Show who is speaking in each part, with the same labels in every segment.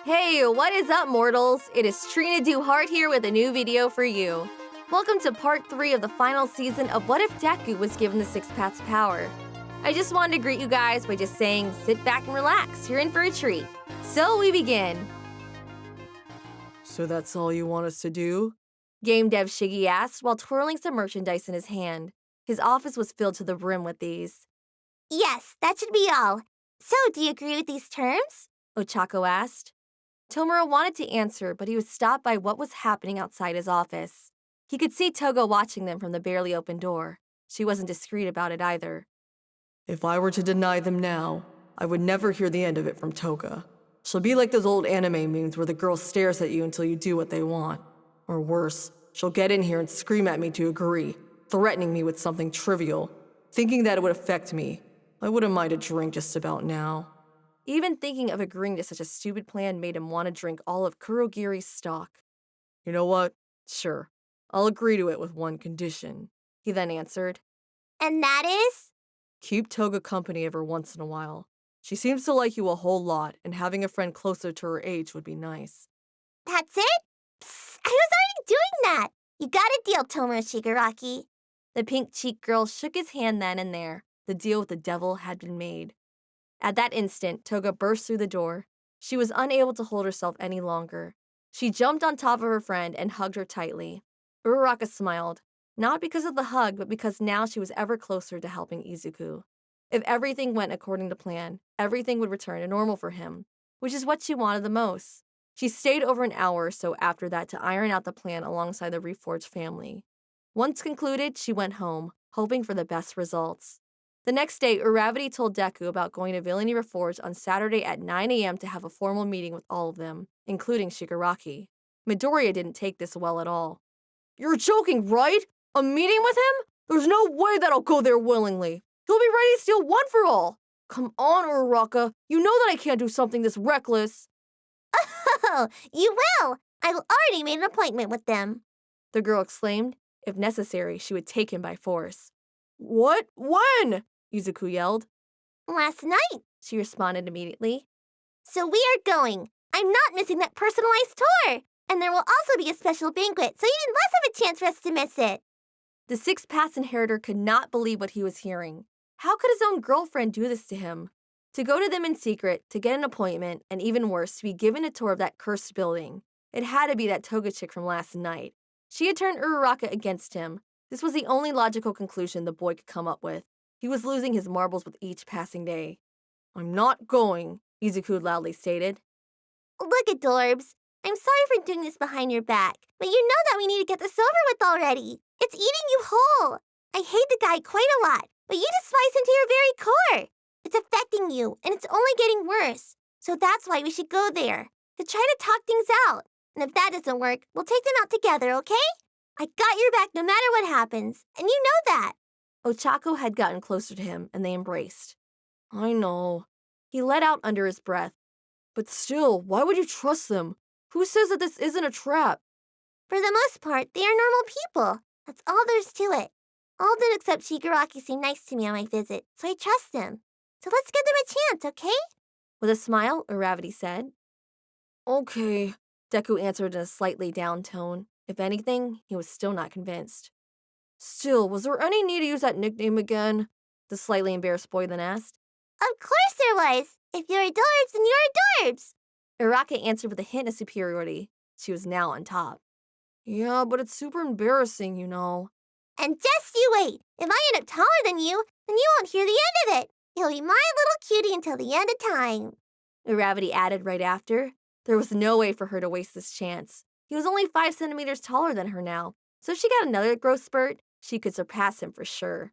Speaker 1: Hey, what is up, mortals? It is Trina Duhart here with a new video for you. Welcome to part 3 of the final season of What If Deku was given the Six Paths power. I just wanted to greet you guys by just saying sit back and relax, you're in for a treat. So we begin.
Speaker 2: So that's all you want us to do?
Speaker 1: Game dev Shiggy asked while twirling some merchandise in his hand. His office was filled to the brim with these.
Speaker 3: Yes, that should be all. So, do you agree with these terms?
Speaker 1: Ochako asked. Tomura wanted to answer, but he was stopped by what was happening outside his office. He could see Toga watching them from the barely opened door. She wasn't discreet about it either.
Speaker 2: If I were to deny them now, I would never hear the end of it from Toga. She'll be like those old anime memes where the girl stares at you until you do what they want. Or worse, she'll get in here and scream at me to agree, threatening me with something trivial, thinking that it would affect me. I wouldn't mind a drink just about now.
Speaker 1: Even thinking of agreeing to such a stupid plan made him want to drink all of Kurogiri's stock.
Speaker 2: You know what? Sure. I'll agree to it with one condition,
Speaker 1: he then answered.
Speaker 3: And that is?
Speaker 2: Keep Toga company every once in a while. She seems to like you a whole lot, and having a friend closer to her age would be nice.
Speaker 3: That's it? Psst, I was already doing that. You got a deal, Tomura Shigaraki.
Speaker 1: The pink-cheeked girl shook his hand then and there. The deal with the devil had been made. At that instant, Toga burst through the door. She was unable to hold herself any longer. She jumped on top of her friend and hugged her tightly. Uraraka smiled, not because of the hug, but because now she was ever closer to helping Izuku. If everything went according to plan, everything would return to normal for him, which is what she wanted the most. She stayed over an hour or so after that to iron out the plan alongside the Reforged family. Once concluded, she went home, hoping for the best results. The next day, Uravity told Deku about going to Villainy Reforged on Saturday at 9 a.m. to have a formal meeting with all of them, including Shigaraki. Midoriya didn't take this well at all.
Speaker 2: You're joking, right? A meeting with him? There's no way that I'll go there willingly. He'll be ready to steal one for all. Come on, Uraraka. You know that I can't do something this reckless.
Speaker 3: Oh, you will! I've already made an appointment with them.
Speaker 1: The girl exclaimed. If necessary, she would take him by force.
Speaker 2: What? When?
Speaker 1: Izuku yelled.
Speaker 3: Last night,
Speaker 1: she responded immediately.
Speaker 3: So we are going. I'm not missing that personalized tour. And there will also be a special banquet, so even less of a chance for us to miss it.
Speaker 1: The Six Paths inheritor could not believe what he was hearing. How could his own girlfriend do this to him? To go to them in secret, to get an appointment, and even worse, to be given a tour of that cursed building. It had to be that Toga chick from last night. She had turned Uraraka against him. This was the only logical conclusion the boy could come up with. He was losing his marbles with each passing day.
Speaker 2: I'm not going,
Speaker 1: Izuku loudly stated.
Speaker 3: Look, Adorbs. I'm sorry for doing this behind your back, but you know that we need to get this over with already. It's eating you whole. I hate the guy quite a lot, but you despise him to your very core. It's affecting you, and it's only getting worse. So that's why we should go there, to try to talk things out. And if that doesn't work, we'll take them out together, okay? I got your back no matter what happens, and you know that.
Speaker 1: Ochako had gotten closer to him, and they embraced.
Speaker 2: I know.
Speaker 1: He let out under his breath.
Speaker 2: But still, why would you trust them? Who says that this isn't a trap?
Speaker 3: For the most part, they are normal people. That's all there's to it. All of them except Shigaraki seemed nice to me on my visit, so I trust them. So let's give them a chance, okay?
Speaker 1: With a smile, Uravity said.
Speaker 2: Okay,
Speaker 1: Deku answered in a slightly down tone. If anything, he was still not convinced.
Speaker 2: Still, was there any need to use that nickname again?
Speaker 1: The slightly embarrassed boy then asked.
Speaker 3: Of course there was! If you're adorbs, then you're adorbs!
Speaker 1: Uraraka answered with a hint of superiority. She was now on top.
Speaker 2: Yeah, but it's super embarrassing, you know.
Speaker 3: And just you wait. If I end up taller than you, then you won't hear the end of it. You'll be my little cutie until the end of time.
Speaker 1: Uravity added right after. There was no way for her to waste this chance. He was only 5 centimeters taller than her now, so if she got another growth spurt, she could surpass him for sure.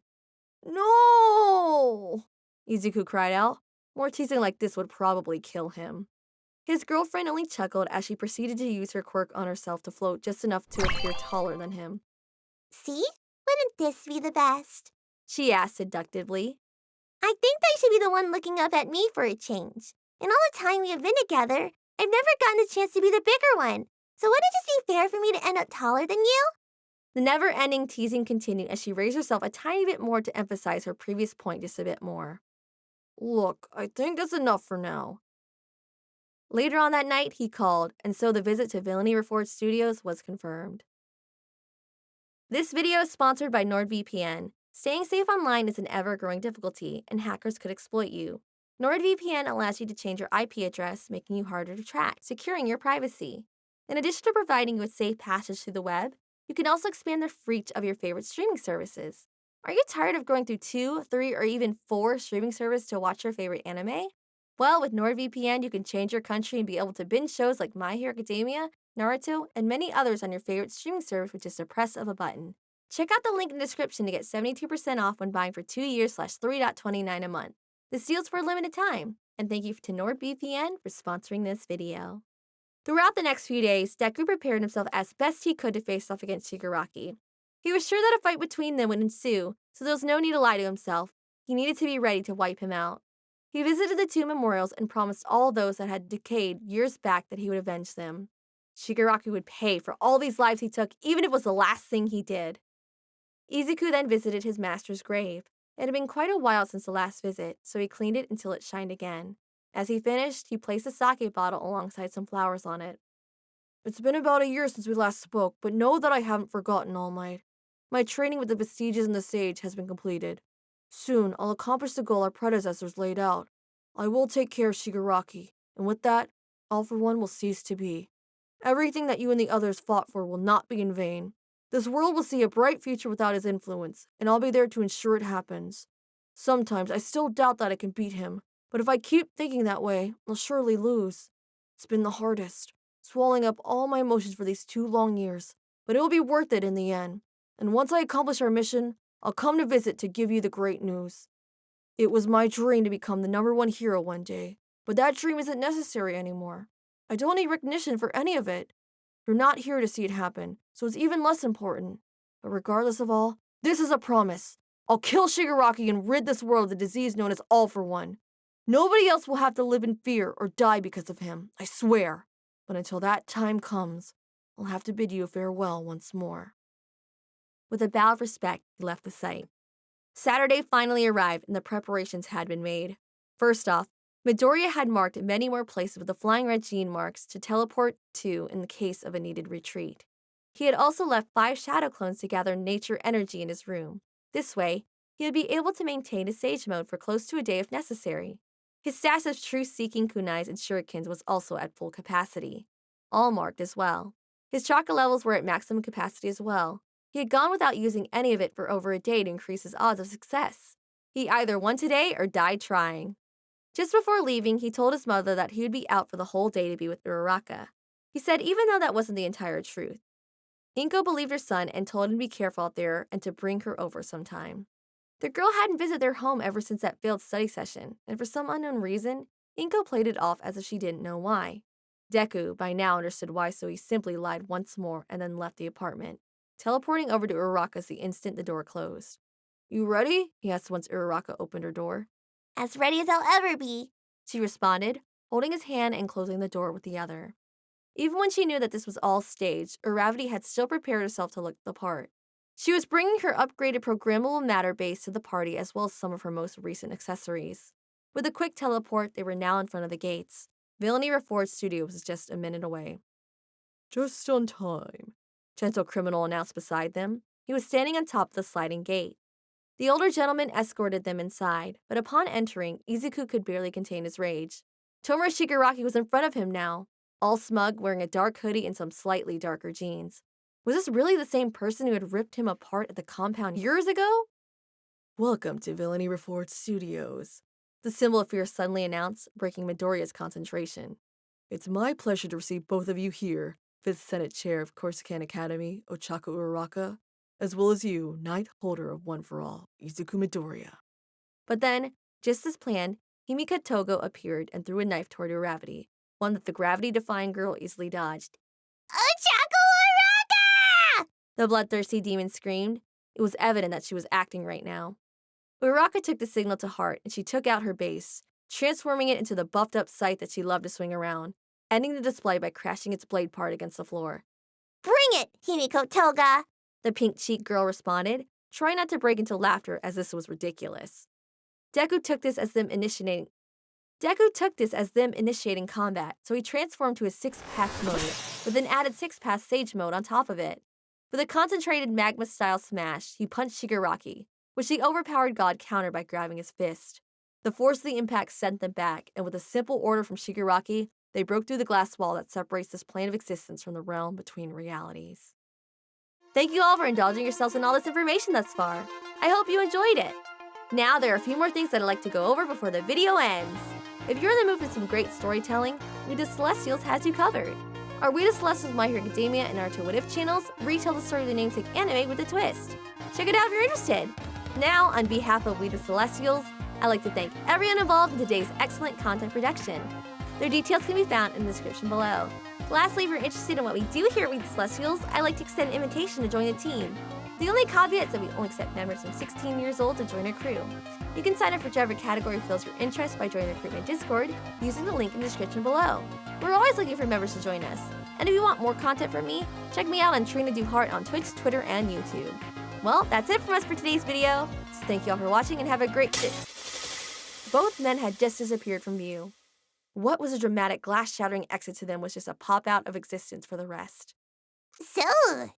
Speaker 2: No!
Speaker 1: Izuku cried out. More teasing like this would probably kill him. His girlfriend only chuckled as she proceeded to use her quirk on herself to float just enough to appear taller than him.
Speaker 3: See? Wouldn't this be the best?
Speaker 1: She asked seductively.
Speaker 3: I think I should be the one looking up at me for a change. In all the time we have been together, I've never gotten the chance to be the bigger one. So wouldn't it just be fair for me to end up taller than you?
Speaker 1: The never-ending teasing continued as she raised herself a tiny bit more to emphasize her previous point just a bit more.
Speaker 2: Look, I think that's enough for now.
Speaker 1: Later on that night, he called, and so the visit to Villainy Reforged Studios was confirmed. This video is sponsored by NordVPN. Staying safe online is an ever-growing difficulty, and hackers could exploit you. NordVPN allows you to change your IP address, making you harder to track, securing your privacy. In addition to providing you with safe passage through the web, you can also expand the reach of your favorite streaming services. Are you tired of going through 2, 3, or even 4 streaming services to watch your favorite anime? Well, with NordVPN, you can change your country and be able to binge shows like My Hero Academia, Naruto, and many others on your favorite streaming service with just a press of a button. Check out the link in the description to get 72% off when buying for 2 years /$3.29 a month. This deal's for a limited time, and thank you to NordVPN for sponsoring this video. Throughout the next few days, Deku prepared himself as best he could to face off against Shigaraki. He was sure that a fight between them would ensue, so there was no need to lie to himself. He needed to be ready to wipe him out. He visited the 2 memorials and promised all those that had decayed years back that he would avenge them. Shigaraki would pay for all these lives he took, even if it was the last thing he did. Izuku then visited his master's grave. It had been quite a while since the last visit, so he cleaned it until it shined again. As he finished, he placed a sake bottle alongside some flowers on it.
Speaker 2: It's been about a year since we last spoke, but know that I haven't forgotten All Might. My training with the Vestiges and the Sage has been completed. Soon, I'll accomplish the goal our predecessors laid out. I will take care of Shigaraki, and with that, All for One will cease to be. Everything that you and the others fought for will not be in vain. This world will see a bright future without his influence, and I'll be there to ensure it happens. Sometimes I still doubt that I can beat him, but if I keep thinking that way, I'll surely lose. It's been the hardest, swallowing up all my emotions for these 2 long years, but it will be worth it in the end. And once I accomplish our mission, I'll come to visit to give you the great news. It was my dream to become the #1 hero one day, but that dream isn't necessary anymore. I don't need recognition for any of it. You're not here to see it happen, so it's even less important. But regardless of all, this is a promise. I'll kill Shigaraki and rid this world of the disease known as All for One. Nobody else will have to live in fear or die because of him, I swear. But until that time comes, I'll have to bid you farewell once more.
Speaker 1: With a bow of respect, he left the site. Saturday finally arrived and the preparations had been made. First off, Midoriya had marked many more places with the flying red gene marks to teleport to in the case of a needed retreat. He had also left 5 shadow clones to gather nature energy in his room. This way, he would be able to maintain his sage mode for close to a day if necessary. His stash of truth-seeking kunais and shurikens was also at full capacity, all marked as well. His chakra levels were at maximum capacity as well. He had gone without using any of it for over a day to increase his odds of success. He either won today or died trying. Just before leaving, he told his mother that he would be out for the whole day to be with Uraraka. He said even though that wasn't the entire truth. Inko believed her son and told him to be careful out there and to bring her over sometime. The girl hadn't visited their home ever since that failed study session, and for some unknown reason, Inko played it off as if she didn't know why. Deku by now understood why, so he simply lied once more and then left the apartment, teleporting over to Uraraka's the instant the door closed. "You ready?" he asked once Uraraka opened her door.
Speaker 3: As ready as I'll ever be.
Speaker 1: She responded, holding his hand and closing the door with the other. Even when she knew that this was all staged, Uravity had still prepared herself to look the part. She was bringing her upgraded programmable matter base to the party as well as some of her most recent accessories. With a quick teleport, they were now in front of the gates. Villainy Reforged Studios was just a minute away.
Speaker 2: Just on time,
Speaker 1: Gentle Criminal announced beside them. He was standing on top of the sliding gate. The older gentleman escorted them inside, but upon entering, Izuku could barely contain his rage. Tomura Shigaraki was in front of him now, all smug, wearing a dark hoodie and some slightly darker jeans. Was this really the same person who had ripped him apart at the compound years ago?
Speaker 2: Welcome to Villainy Reforged Studios,
Speaker 1: The symbol of fear suddenly announced, breaking Midoriya's concentration.
Speaker 2: It's my pleasure to receive both of you here, 5th Senate Chair of Corsican Academy, Ochako Uraraka, as well as you, Knight Holder of One for All, Izuku Midoriya.
Speaker 1: But then, just as planned, Himika Togo appeared and threw a knife toward Uravity, one that the gravity-defying girl easily dodged.
Speaker 3: Ochako Uraraka!
Speaker 1: The bloodthirsty demon screamed. It was evident that she was acting right now. Uraraka took the signal to heart and she took out her base, transforming it into the buffed-up scythe that she loved to swing around, ending the display by crashing its blade part against the floor.
Speaker 3: Bring it, Himiko Toga!
Speaker 1: The pink-cheeked girl responded, trying not to break into laughter as this was ridiculous. Deku took this as them initiating Deku took this as them initiating combat, so he transformed to his 6-path mode, with an added 6-path Sage mode on top of it. For the concentrated magma-style smash, he punched Shigaraki, which the overpowered god countered by grabbing his fist. The force of the impact sent them back, and with a simple order from Shigaraki, they broke through the glass wall that separates this plane of existence from the realm between realities. Thank you all for indulging yourselves in all this information thus far. I hope you enjoyed it. Now there are a few more things that I'd like to go over before the video ends. If you're in the mood for some great storytelling, We the Celestials has you covered. Our We the Celestials My Hero Academia and Naruto What If channels retell the story of the namesake anime with a twist. Check it out if you're interested. Now, on behalf of We the Celestials, I'd like to thank everyone involved in today's excellent content production. Their details can be found in the description below. Lastly, if you're interested in what we do here at We the Celestials, I'd like to extend an invitation to join the team. The only caveat is that we only accept members from 16 years old to join our crew. You can sign up for whichever category fills your interest by joining the Recruitment Discord using the link in the description below. We're always looking for members to join us. And if you want more content from me, check me out on Trina Do Heart on Twitch, Twitter, and YouTube. Well, that's it from us for today's video. So thank you all for watching and have a great day. Both men had just disappeared from view. What was a dramatic glass-shattering exit to them was just a pop-out of existence for the rest.
Speaker 3: So,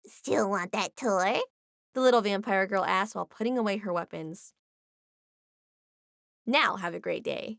Speaker 3: still want that tour?
Speaker 1: The little vampire girl asked while putting away her weapons. Now have a great day.